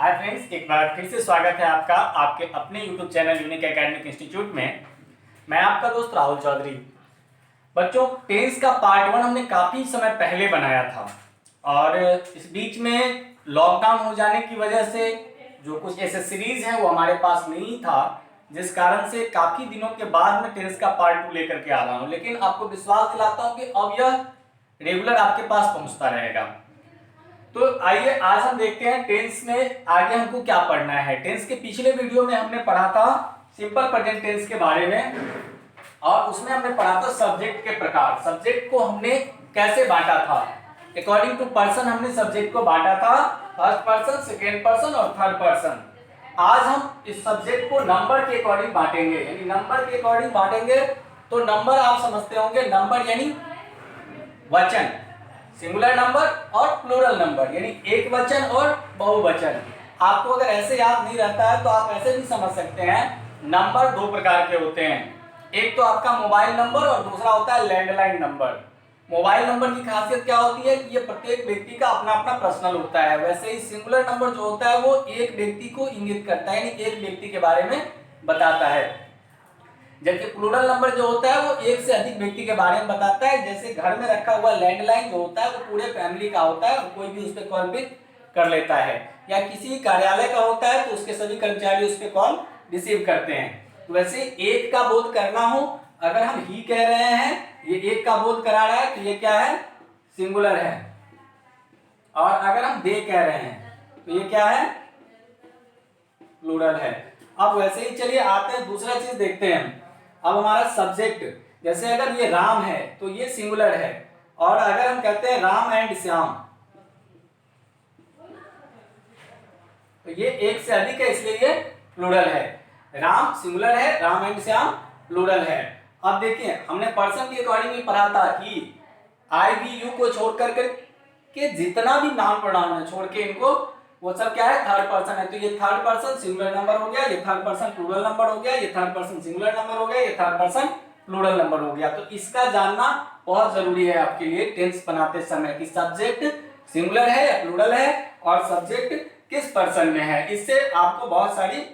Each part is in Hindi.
हाय फ्रेंड्स, एक बार फिर से स्वागत है आपका आपके अपने YouTube channel unique academic institute में। मैं आपका दोस्त राहुल चौधरी। बच्चों, टेंस का पार्ट 1 हमने काफ़ी समय पहले बनाया था और इस बीच में लॉकडाउन हो जाने की वजह से जो कुछ ऐसे सीरीज है वो हमारे पास नहीं था, जिस कारण से काफ़ी दिनों के बाद मैं टेंस का पार्ट 2 लेकर के आ रहा हूँ। लेकिन आपको विश्वास दिलाता हूँ कि अब यह रेगुलर आपके पास पहुँचता रहेगा। तो आइए आज हम देखते हैं टेंस में आगे हमको क्या पढ़ना है। टेंस के पिछले वीडियो में हमने पढ़ा था सिंपल प्रेजेंट टेंस के बारे में और उसमें हमने पढ़ा था सब्जेक्ट के प्रकार। सब्जेक्ट को हमने कैसे बांटा था, अकॉर्डिंग टू पर्सन हमने सब्जेक्ट को बांटा था, फर्स्ट पर्सन, सेकेंड पर्सन और थर्ड पर्सन। आज हम इस सब्जेक्ट को नंबर के अकॉर्डिंग बांटेंगे, यानी नंबर के अकॉर्डिंग बांटेंगे। तो नंबर आप समझते होंगे, नंबर यानी वचन, सिंगुलर नंबर और प्लूरल नंबर यानी एक वचन और बहुवचन। आपको अगर ऐसे याद नहीं रहता है तो आप ऐसे भी समझ सकते हैं। नंबर दो प्रकार के होते हैं, एक तो आपका मोबाइल नंबर और दूसरा होता है लैंडलाइन नंबर। मोबाइल नंबर की खासियत क्या होती है कि ये प्रत्येक व्यक्ति का अपना अपना पर्सनल होता है। वैसे ही सिंगुलर नंबर जो होता है वो एक व्यक्ति को इंगित करता है, यानी एक व्यक्ति के बारे में बताता है। जबकि प्लूरल नंबर जो होता है वो एक से अधिक व्यक्ति के बारे में बताता है। जैसे घर में रखा हुआ लैंडलाइन जो होता है वो पूरे फैमिली का होता है, कोई भी उस पर कॉल पिक कर लेता है। या किसी कार्यालय का होता है तो उसके सभी कर्मचारी उस पर कॉल रिसीव करते हैं। तो वैसे एक का बोध करना हो, अगर हम ही कह रहे हैं, ये एक का बोध करा रहा है तो ये क्या है, सिंगुलर है। और अगर हम दे कह रहे हैं तो ये क्या है, प्लूरल है। अब वैसे ही चलिए आते हैं, दूसरा चीज देखते हैं। अब हमारा सब्जेक्ट, जैसे अगर ये राम है तो ये सिंगुलर है, और अगर हम कहते हैं राम एंड श्याम तो ये एक से अधिक है, इसलिए ये प्लूरल है। राम सिंगुलर है, राम एंड श्याम प्लूरल है। अब देखिए हमने पर्सन के अकॉर्डिंग भी पढ़ा था कि आई भी यू को छोड़ करके के जितना भी नाउन प्रोनाउन है छोड़ के इनको वो सब क्या है, थर्ड पर्सन है। तो ये थर्ड पर्सन सिंगुलर नंबर हो गया, ये थर्ड पर्सन प्लूरल नंबर हो गया, ये थर्ड पर्सन सिंगुलर नंबर हो गया, ये थर्ड पर्सन प्लूरल नंबर हो गया। तो इसका जानना बहुत जरूरी है आपके लिए टेंस बनाते समय कि सब्जेक्ट सिंगुलर है या प्लूरल है और सब्जेक्ट किस पर्सन में है। इससे आपको बहुत सारी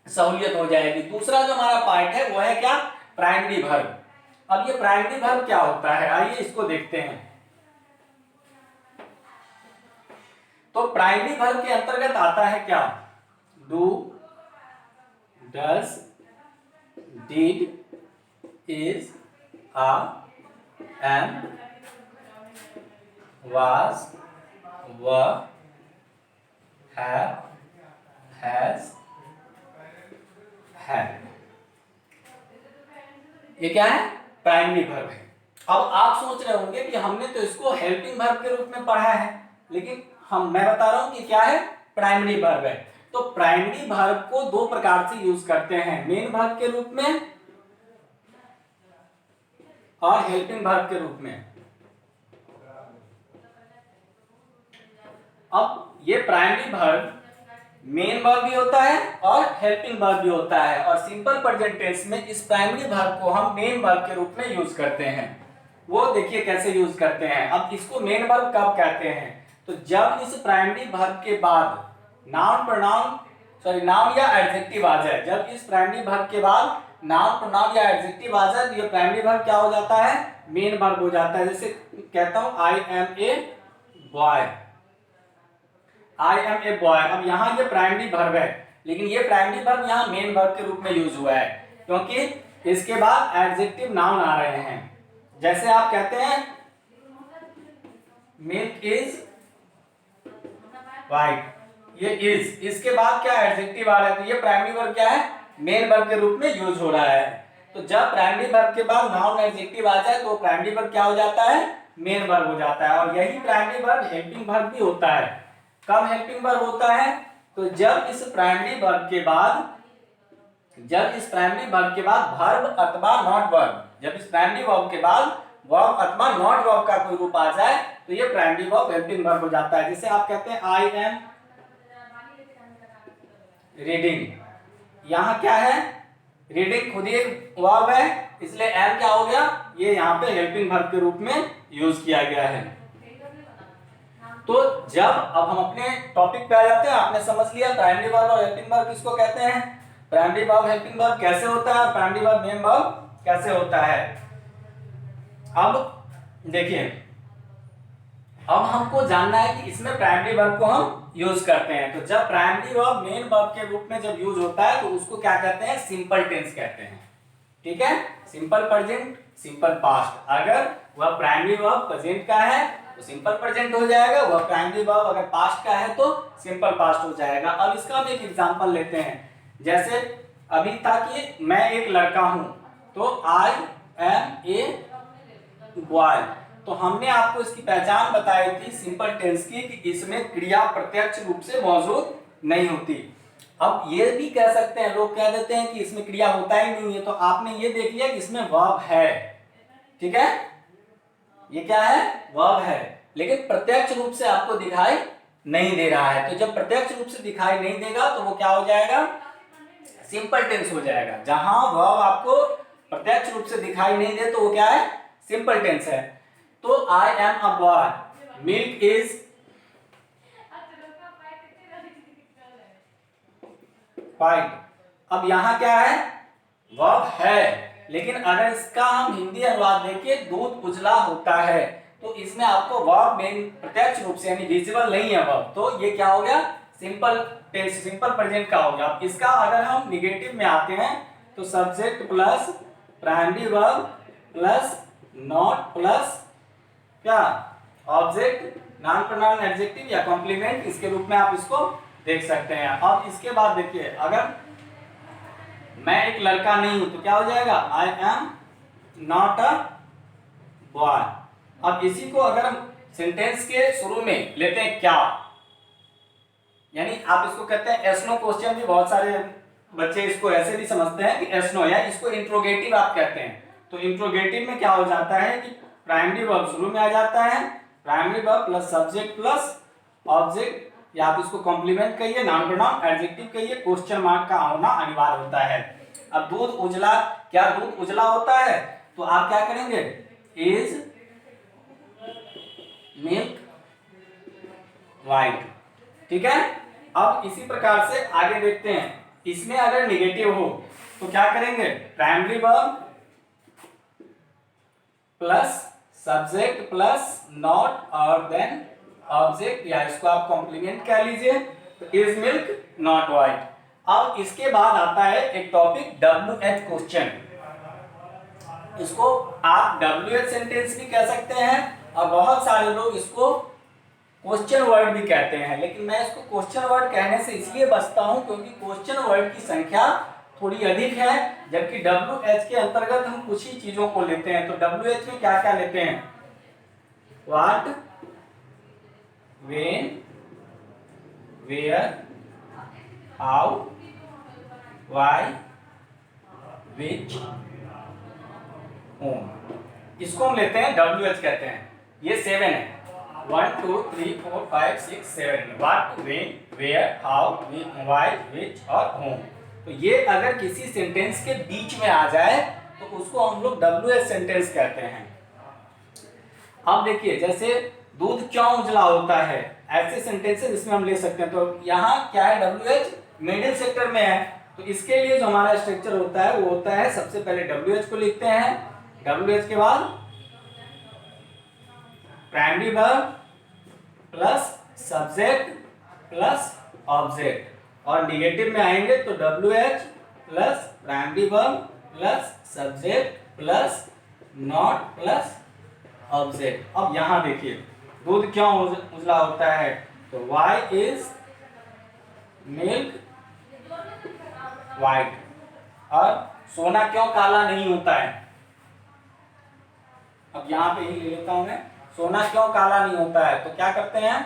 सहूलियत हो जाएगी। दूसरा जो हमारा पार्ट है वो है क्या, प्राइमरी वर्ब। अब ये प्राइमरी वर्ब क्या होता है, आइए इसको देखते हैं। तो प्राइमरी वर्ब के अंतर्गत आता है क्या, do, does, did, is, are, am, was, were, have, has, had. ये क्या है, प्राइमरी वर्ब है। अब आप सोच रहे होंगे कि हमने तो इसको हेल्पिंग वर्ब के रूप में पढ़ा है, लेकिन मैं बता रहा हूं कि क्या है, प्राइमरी वर्ब है। तो प्राइमरी वर्ब को दो प्रकार से यूज करते हैं, मेन वर्ब के रूप में और हेल्पिंग वर्ब के रूप में। अब ये प्राइमरी वर्ब मेन वर्ब भी होता है और हेल्पिंग वर्ब भी होता है, और सिंपल प्रेजेंट टेंस में इस प्राइमरी वर्ब को हम मेन वर्ब के रूप में यूज करते हैं। वो देखिए कैसे यूज करते हैं। अब इसको मेन वर्ब कब कहते हैं, तो जब इस प्राइमरी वर्ब के बाद नाउन प्रोनाउन नाउन या एडजेक्टिव आ जाए। जब इस प्राइमरी वर्ब के बाद नाउन प्रोनाउन या एडजेक्टिव आ जाए तो ये प्राइमरी वर्ब क्या हो जाता है, मेन वर्ब हो जाता है। जैसे कहता हूं I am a boy, I am a boy. अब यहाँ ये प्राइमरी वर्ब है, लेकिन ये प्राइमरी वर्ब यहाँ मेन वर्ब के रूप में यूज हुआ है क्योंकि इसके बाद एडजेक्टिव नाउन आ रहे हैं। जैसे आप कहते हैं मिल्क इज व्हाइट, ये इज, इसके बाद क्या एडजेक्टिव आ रहा है, तो ये प्राइमरी वर्ब क्या है, मेन वर्ब के रूप में यूज हो रहा है। तो जब प्राइमरी वर्ब के बाद नाउन एडजेक्टिव आ जाए तो प्राइमरी वर्ब क्या हो जाता है, मेन वर्ब हो जाता है। और यही प्राइमरी वर्ब हेल्पिंग वर्ब भी होता है। कब हेल्पिंग वर्ब होता है, तो जब इस प्राइमरी वर्ब के बाद वर्ब अथवा नॉट वर्ब, जब इस प्राइमरी वर्ब के बाद वर्ब अथवा नॉट वर्ब का कोई रूप आ जाए तो ये प्राइमरी वर्ब हेल्पिंग वर्ब हो जाता है। जैसे आप कहते हैं आई एम रीडिंग, यहाँ क्या है, रीडिंग खुद ही एक वर्ब है, इसलिए एम क्या हो गया, ये यहाँ पे हेल्पिंग वर्ब के रूप में यूज किया गया है। तो जब अब हम अपने टॉपिक पे आ जाते हैं, आपने समझ लिया प्राइमरी वर्ब और हेल्पिंग वर्ब किसको कहते हैं, प्राइमरी वर्ब हेल्पिंग वर्ब कैसे होता है, प्राइमरी वर्ब मेन वर्ब कैसे होता है। अब देखिए, अब हमको जानना है कि इसमें प्राइमरी वर्ब को हम यूज करते हैं। तो जब प्राइमरी वर्ब मेन वर्ब के रूप में जब यूज होता है तो उसको क्या कहते हैं, सिंपल टेंस कहते हैं। ठीक है, सिंपल प्रेजेंट, सिंपल पास्ट। अगर वह प्राइमरी वर्ब प्रेजेंट का है तो सिंपल प्रेजेंट हो जाएगा, वह प्राइमरी वर्ब अगर पास्ट का है तो सिंपल पास्ट हो जाएगा। अब इसका हम एक एग्जांपल लेते हैं, जैसे अभी था कि मैं एक लड़का हूं, तो आई एम ए बॉय। तो हमने आपको इसकी पहचान बताई थी सिंपल टेंस की कि इसमें क्रिया प्रत्यक्ष रूप से मौजूद नहीं होती। अब ये भी कह सकते हैं, लोग कह देते हैं कि इसमें क्रिया होता ही नहीं है, तो आपने ये देख लिया कि इसमें वर्ब है। ठीक है, ये क्या है, वर्ब है, लेकिन प्रत्यक्ष रूप से आपको दिखाई नहीं दे रहा है। तो जब प्रत्यक्ष रूप से दिखाई नहीं देगा तो वो क्या हो जाएगा, सिंपल टेंस हो जाएगा। जहां वर्ब आपको प्रत्यक्ष रूप से दिखाई नहीं दे तो वो क्या है, सिंपल टेंस है। तो I am a boy, milk is white. अब यहां क्या है, वर्ब है, लेकिन अगर इसका हम हिंदी अनुवाद देखें दूध उजला होता है, तो इसमें आपको वर्ब मेन प्रत्यक्ष रूप से यानी विजिबल नहीं है वर्ब, तो ये क्या हो गया, सिंपल टेंस, सिंपल प्रेजेंट का हो गया। अब इसका अगर हम निगेटिव में आते हैं तो subject plus primary verb plus not plus क्या, ऑब्जेक्ट, नाउन प्रोनाउन एडजेक्टिव या कॉम्प्लीमेंट, इसके रूप में आप इसको देख सकते हैं। अब इसके बाद देखिए, अगर मैं एक लड़का नहीं हूं तो क्या हो जाएगा, I am not a boy. अब इसी को अगर हम सेंटेंस के शुरू में लेते हैं क्या, यानी आप इसको कहते हैं एसनो क्वेश्चन, भी बहुत सारे बच्चे इसको ऐसे भी समझते हैं कि एसनो, या इसको इंट्रोगेटिव आप कहते हैं। तो इंट्रोगेटिव में क्या हो जाता है कि प्राइमरी वर्ब शुरू में आ जाता है, primary verb plus subject plus object, या आप इसको कॉम्प्लीमेंट कहिए, नाउन प्रोनाउन एडजेक्टिव कहिए, क्वेश्चन मार्क का होना अनिवार्य होता है। अब दूध उजला, क्या दूध उजला होता है, तो आप क्या करेंगे, इज मिल्क व्हाइट। ठीक है, अब इसी प्रकार से आगे देखते हैं, इसमें अगर निगेटिव हो तो क्या करेंगे, primary verb plus subject plus not और देन ऑब्जेक्ट, या इसको आप कॉम्प्लीमेंट कह लीजिए, तो इज मिल्क नॉट व्हाइट। अब इसके बाद आता है एक टॉपिक WH क्वेश्चन, इसको आप WH सेंटेंस भी कह सकते हैं और बहुत सारे लोग इसको क्वेश्चन वर्ड भी कहते हैं, लेकिन मैं इसको क्वेश्चन वर्ड कहने से इसलिए बचता हूं क्योंकि क्वेश्चन वर्ड की संख्या थोड़ी अधिक है, जबकि WH के अंतर्गत हम कुछ ही चीजों को लेते हैं। तो WH में क्या क्या लेते हैं, what, when, where, how, why, which, whom, इसको हम लेते हैं WH कहते हैं। ये 7 है, 1 2 3 4 5 6 7, what, when, where, how, why, which और होम। तो ये अगर किसी सेंटेंस के बीच में आ जाए तो उसको हम लोग WH सेंटेंस कहते हैं। अब देखिए, जैसे दूध क्यों उजला होता है, ऐसे सेंटेंसेस इसमें हम ले सकते हैं। तो यहाँ क्या है, WH मिडिल सेक्टर में है, तो इसके लिए जो हमारा स्ट्रक्चर होता है वो होता है, सबसे पहले WH को लिखते हैं, WH के बाद primary verb plus subject plus object, और निगेटिव में आएंगे तो WH plus primary verb plus subject plus not plus object. अब यहां देखिए, दूध क्यों उजला होता है, तो वाई इज मिल्क व्हाइट। और सोना क्यों काला नहीं होता है, अब यहां पे ही ले लेता हूं मैं, सोना क्यों काला नहीं होता है, तो क्या करते हैं,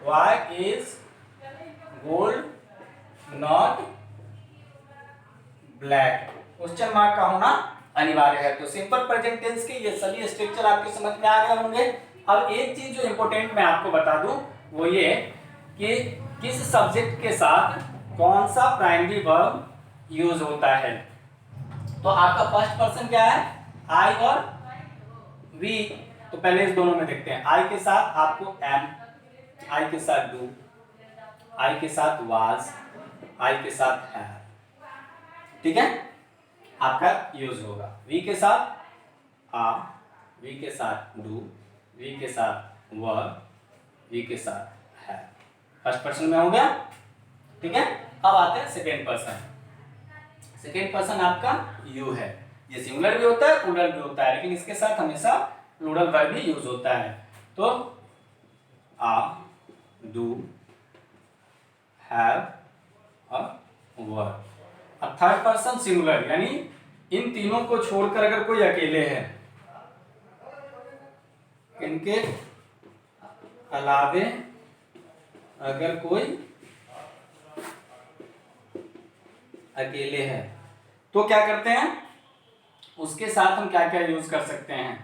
why is gold not black, question mark का होना अनिवार्य है। तो सिंपल प्रेजेंट टेंस के ये सभी स्ट्रक्चर आपके समझ में आ गए होंगे। अब एक चीज जो इंपॉर्टेंट मैं आपको बता दूं वो ये कि किस सब्जेक्ट के साथ कौन सा प्राइमरी वर्ब यूज होता है। तो आपका फर्स्ट पर्सन क्या है, आई और वी, तो पहले इस दोनों में देखते हैं। आई के साथ आपको एम, आई के साथ डू, आई के साथ वाज, आई के साथ है, ठीक है, आपका यूज होगा। वी के साथ आ, वी के साथ डू, वी के साथ वर, वी के साथ है। फर्स्ट पर्सन में हो गया, ठीक है। अब आते हैं सेकेंड पर्सन। सेकेंड पर्सन आपका यू है। ये सिंगुलर भी होता है, प्लूरल भी होता है, लेकिन इसके साथ हमेशा प्लूरल वर्ब भी यूज होता है। तो आ, डू, हैव और वर। अब थर्ड पर्सन सिंगुलर, यानी इन तीनों को छोड़कर अगर कोई अकेले है, इनके अलावे अगर कोई अकेले है तो क्या करते हैं, उसके साथ हम क्या क्या यूज कर सकते हैं।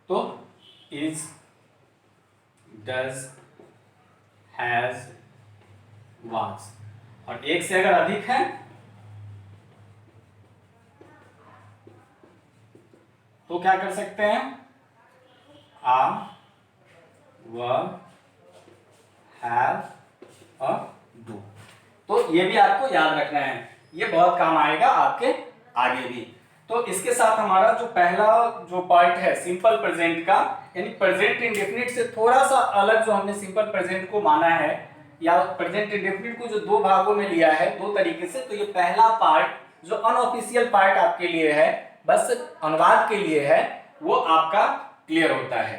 तो इज, डज, हैज, वाज। और एक से अगर अधिक है तो क्या कर सकते हैं, आ, वर, हैव और डू। तो ये भी आपको याद रखना है, ये बहुत काम आएगा आपके आगे भी। तो इसके साथ हमारा जो पहला जो पार्ट है सिंपल प्रेजेंट का, यानी प्रेजेंट इंडेफिनिट से थोड़ा सा अलग जो हमने सिंपल प्रेजेंट को माना है, या प्रेजेंट इंडेफिनिट को जो दो भागों में लिया है दो तरीके से, तो ये पहला पार्ट जो अनऑफिशियल पार्ट आपके लिए है, बस अनुवाद के लिए है, वो आपका क्लियर होता है।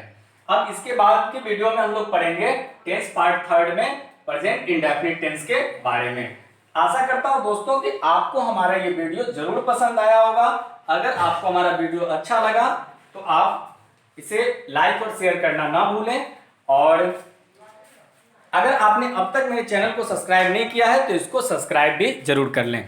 अब इसके बाद के वीडियो में हम लोग पढ़ेंगे टेंस पार्ट थर्ड में प्रेजेंट इंडेफिनिट टेंस के बारे में। आशा करता हूं दोस्तों कि आपको हमारा ये वीडियो जरूर पसंद आया होगा। अगर आपको हमारा वीडियो अच्छा लगा तो आप इसे लाइक और शेयर करना ना भूलें, और अगर आपने अब तक मेरे चैनल को सब्सक्राइब नहीं किया है तो इसको सब्सक्राइब भी जरूर कर लें।